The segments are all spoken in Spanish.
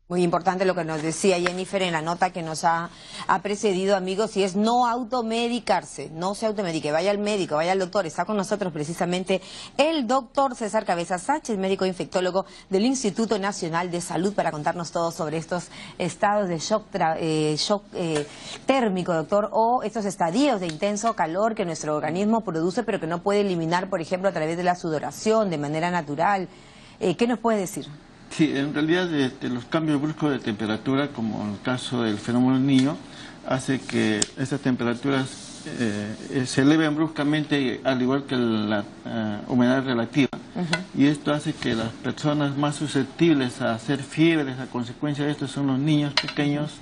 Muy importante lo que nos decía Jennifer en la nota que nos ha precedido, amigos, y es no automedicarse, no se automedique, vaya al médico, vaya al doctor. Está con nosotros precisamente el doctor César Cabeza Sánchez, médico infectólogo del Instituto Nacional de Salud, para contarnos todo sobre estos estados de shock térmico, doctor, o estos estadios de intenso calor que nuestro organismo produce, pero que no puede eliminar, por ejemplo, a través de la sudoración, de manera natural. ¿Qué nos puede decir? Sí, en realidad los cambios bruscos de temperatura, como en el caso del fenómeno del Niño, hace que estas temperaturas se eleven bruscamente, al igual que la humedad relativa. Y esto hace que las personas más susceptibles a hacer fiebres a consecuencia de esto son los niños pequeños,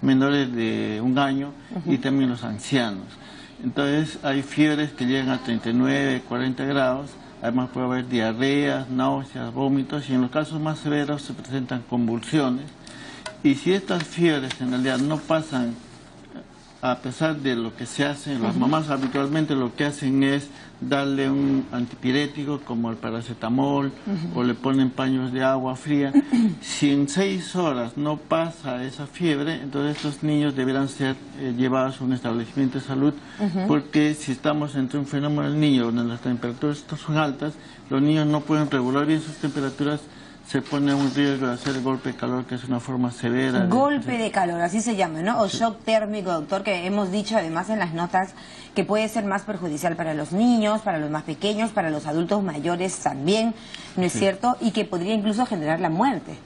menores de 1 año, y también los ancianos. Entonces hay fiebres que llegan a 39, 40 grados. Además puede haber diarreas, náuseas, vómitos, y en los casos más severos se presentan convulsiones. Y si estas fiebres en realidad no pasan, a pesar de lo que se hace, las mamás habitualmente lo que hacen es darle un antipirético como el paracetamol, o le ponen paños de agua fría. Si en 6 horas no pasa esa fiebre, entonces estos niños deberán ser llevados a un establecimiento de salud, porque si estamos entre un fenómeno del Niño donde las temperaturas son altas, los niños no pueden regular bien sus temperaturas, se pone un riesgo de hacer golpe de calor, que es una forma severa. Golpe de calor, así se llama, ¿no? O shock térmico, doctor, que hemos dicho además en las notas que puede ser más perjudicial para los niños, para los más pequeños, para los adultos mayores también, ¿no es cierto? Y que podría incluso generar la muerte,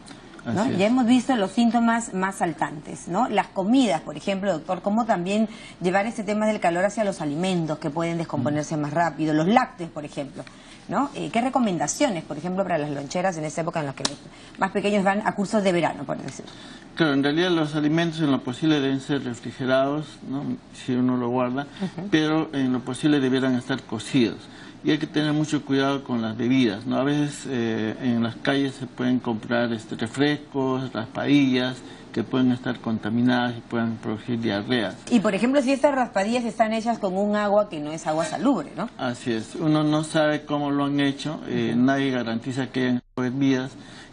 ¿no? Ya hemos visto los síntomas más saltantes, ¿no? Las comidas, por ejemplo, doctor, cómo también llevar este tema del calor hacia los alimentos que pueden descomponerse más rápido, los lácteos, por ejemplo, ¿no? ¿Qué recomendaciones, por ejemplo, para las loncheras en esta época en la que los más pequeños van a cursos de verano, por decirlo? Claro, en realidad los alimentos en lo posible deben ser refrigerados, ¿no? Si uno lo guarda, pero en lo posible debieran estar cocidos. Y hay que tener mucho cuidado con las bebidas, ¿no? A veces en las calles se pueden comprar refrescos, raspadillas, que pueden estar contaminadas y pueden producir diarreas. Y por ejemplo, si estas raspadillas están hechas con un agua que no es agua salubre, ¿no? Así es, uno no sabe cómo lo han hecho, nadie garantiza que hayan agua hervidas,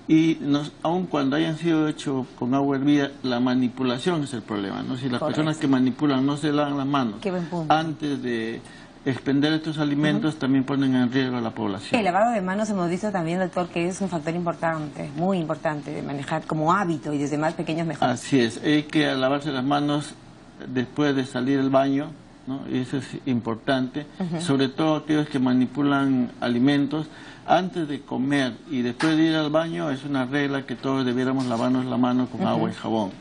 y aun cuando hayan sido hechos con agua hervida, la manipulación es el problema, ¿no? Si las personas que manipulan no se lavan las manos antes de expender estos alimentos, también ponen en riesgo a la población. El lavado de manos hemos visto también, doctor, que es un factor importante, muy importante de manejar como hábito, y desde más pequeños mejor. Así es, hay que lavarse las manos después de salir del baño, ¿no? Y eso es importante, sobre todo aquellos que manipulan alimentos. Antes de comer y después de ir al baño es una regla que todos debiéramos lavarnos la mano con agua y jabón.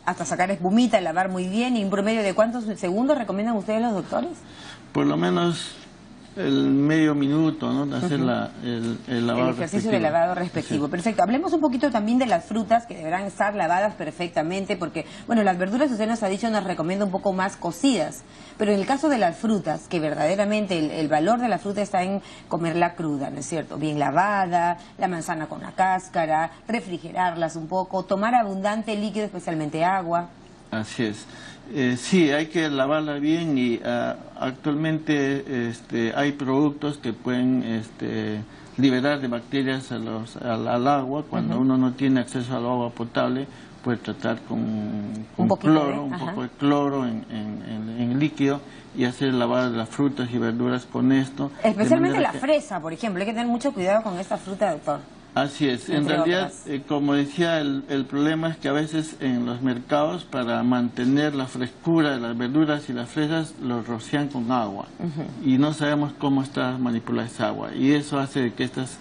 Hasta sacar espumita, lavar muy bien. ¿Y un promedio de cuántos segundos recomiendan ustedes los doctores? Por lo menos el medio minuto, ¿no? De hacer el lavado, el ejercicio de lavado respectivo. Sí. Perfecto. Hablemos un poquito también de las frutas, que deberán estar lavadas perfectamente, porque, bueno, las verduras, usted nos ha dicho, nos recomienda un poco más cocidas, pero en el caso de las frutas, que verdaderamente el valor de la fruta está en comerla cruda, ¿no es cierto? Bien lavada, la manzana con la cáscara, refrigerarlas un poco, tomar abundante líquido, especialmente agua. Así es. Sí, hay que lavarla bien, y actualmente hay productos que pueden liberar de bacterias al agua. Cuando uno no tiene acceso al agua potable, puede tratar con un poco de cloro en líquido, y hacer el lavado de las frutas y verduras con esto. Especialmente la fresa, por ejemplo, hay que tener mucho cuidado con esta fruta, doctor. Así es, en realidad, como decía, el problema es que a veces en los mercados, para mantener la frescura de las verduras y las fresas, los rocian con agua, y no sabemos cómo está manipulada esa agua, y eso hace que estas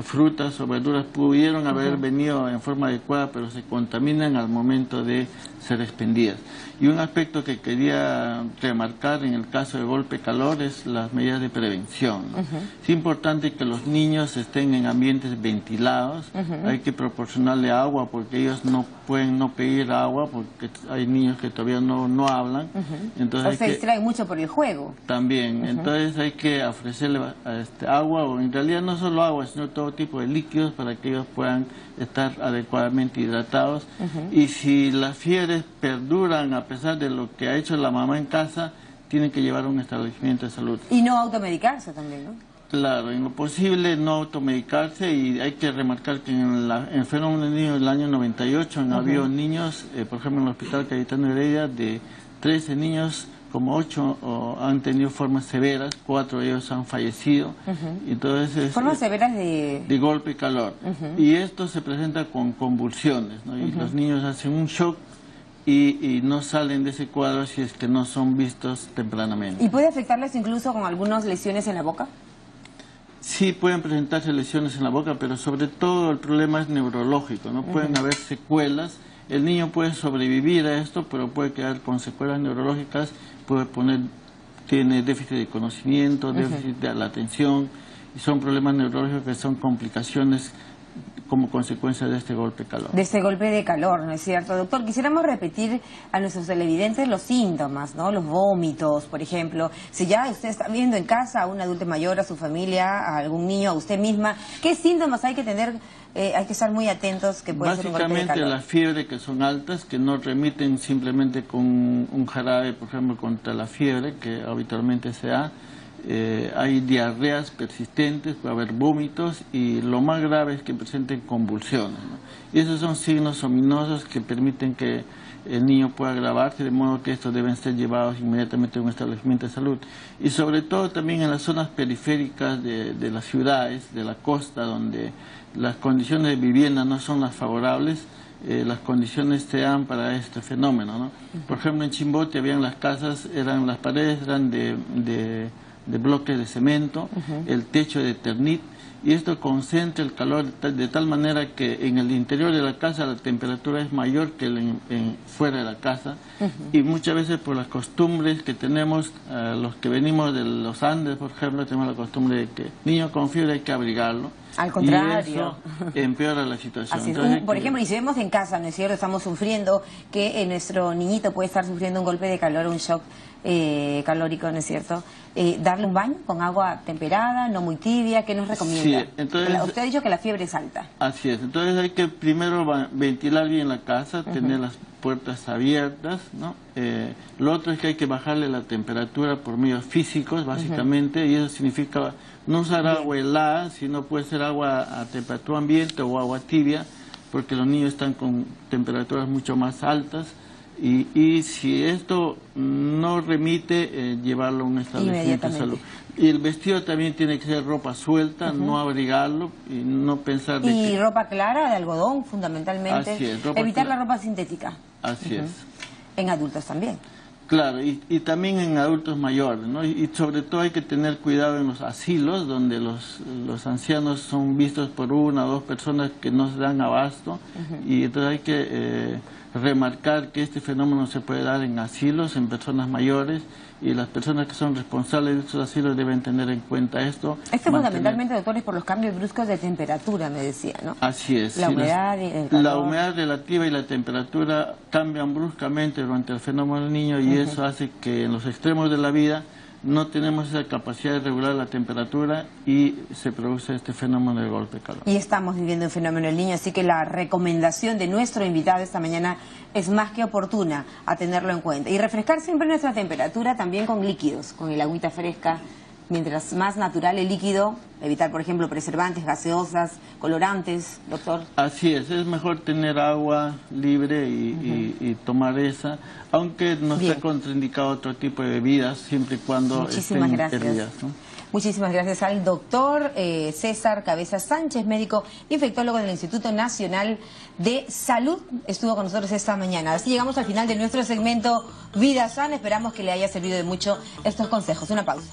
frutas o verduras pudieron haber venido en forma adecuada, pero se contaminan al momento de ser expendidas. Y un aspecto que quería remarcar en el caso de golpe calor es las medidas de prevención, ¿no? Es importante que los niños estén en ambientes ventilados, hay que proporcionarle agua, porque ellos no pueden no pedir agua, porque hay niños que todavía no hablan. Entonces o se distraen mucho por el juego. También, entonces hay que ofrecerle agua, o en realidad no solo agua, sino todo tipo de líquidos, para que ellos puedan estar adecuadamente hidratados. Y si las fiebres perduran a pesar de lo que ha hecho la mamá en casa, tienen que llevar a un establecimiento de salud. Y no automedicarse también, ¿no? Claro, en lo posible no automedicarse, y hay que remarcar que en el fenómeno del niño del año 98 habido niños, por ejemplo en el Hospital Cayetano Heredia, de 13 niños, como 8 han tenido formas severas, 4 de ellos han fallecido. Entonces, formas severas de golpe y calor. Y esto se presenta con convulsiones, ¿no? Y los niños hacen un shock y no salen de ese cuadro si es que no son vistos tempranamente. ¿Y puede afectarles incluso con algunas lesiones en la boca? Sí, pueden presentarse lesiones en la boca, pero sobre todo el problema es neurológico, ¿no? Pueden haber secuelas. El niño puede sobrevivir a esto, pero puede quedar con secuelas neurológicas, tiene déficit de conocimiento, déficit de la atención, y son problemas neurológicos que son complicaciones como consecuencia de este golpe de calor. De este golpe de calor, ¿no es cierto? Doctor, quisiéramos repetir a nuestros televidentes los síntomas, ¿no? Los vómitos, por ejemplo. Si ya usted está viendo en casa a un adulto mayor, a su familia, a algún niño, a usted misma, ¿qué síntomas hay que tener? Hay que estar muy atentos que puede ser un golpe de calor. Básicamente la fiebre, que son altas, que no remiten simplemente con un jarabe, por ejemplo, contra la fiebre, que habitualmente se da. Hay diarreas persistentes, puede haber vómitos, y lo más grave es que presenten convulsiones, ¿no? Y esos son signos ominosos que permiten que el niño pueda agravarse, de modo que estos deben ser llevados inmediatamente a un establecimiento de salud. Y sobre todo también en las zonas periféricas de las ciudades, de la costa, donde las condiciones de vivienda no son las favorables, las condiciones se dan para este fenómeno, ¿no? Por ejemplo, en Chimbote habían las casas, las paredes eran de bloques de cemento, el techo de Eternit, y esto concentra el calor de tal manera que en el interior de la casa la temperatura es mayor que fuera de la casa, y muchas veces por las costumbres que tenemos, los que venimos de los Andes, por ejemplo, tenemos la costumbre de que niño con fiebre hay que abrigarlo. Al contrario. Y eso empeora la situación. Así es. Entonces, por ejemplo, y si vemos en casa, ¿no es cierto? Estamos sufriendo que nuestro niñito puede estar sufriendo un golpe de calor, un shock calórico, ¿no es cierto? Darle un baño con agua temperada, no muy tibia, ¿qué nos recomienda? Sí, entonces, usted ha dicho que la fiebre es alta. Así es. Entonces hay que primero ventilar bien la casa, tener las puertas abiertas, ¿no? Lo otro es que hay que bajarle la temperatura por medios físicos, básicamente, y eso significa no usar agua helada, sino puede ser agua a temperatura ambiente o agua tibia, porque los niños están con temperaturas mucho más altas, y si esto no remite, llevarlo a un establecimiento de salud. Y el vestido también tiene que ser ropa suelta, no abrigarlo y no pensar de y ropa clara, de algodón, fundamentalmente. Así es, evitar la ropa sintética. Así es. En adultos también. Claro, y también en adultos mayores, ¿no? Y sobre todo hay que tener cuidado en los asilos, donde los ancianos son vistos por 1 o 2 personas que no se dan abasto, y entonces hay que remarcar que este fenómeno se puede dar en asilos, en personas mayores, y las personas que son responsables de estos asilos deben tener en cuenta esto. Esto fundamentalmente, doctor, es por los cambios bruscos de temperatura, me decía, ¿no? Así es. La humedad, el calor. La humedad relativa y la temperatura cambian bruscamente durante el fenómeno del niño, y eso hace que en los extremos de la vida no tenemos esa capacidad de regular la temperatura y se produce este fenómeno de golpe de calor. Y estamos viviendo un fenómeno del niño, así que la recomendación de nuestro invitado esta mañana es más que oportuna a tenerlo en cuenta. Y refrescar siempre nuestra temperatura también con líquidos, con el agüita fresca. Mientras más natural el líquido, evitar, por ejemplo, preservantes, gaseosas, colorantes, doctor. Así es mejor tener agua libre y tomar esa, aunque no está contraindicado otro tipo de bebidas, siempre y cuando Muchísimas estén gracias. hervidas, ¿no? Muchísimas gracias al doctor César Cabeza Sánchez, médico infectólogo del Instituto Nacional de Salud. Estuvo con nosotros esta mañana. Así llegamos al final de nuestro segmento Vida Sana. Esperamos que le haya servido de mucho estos consejos. Una pausa.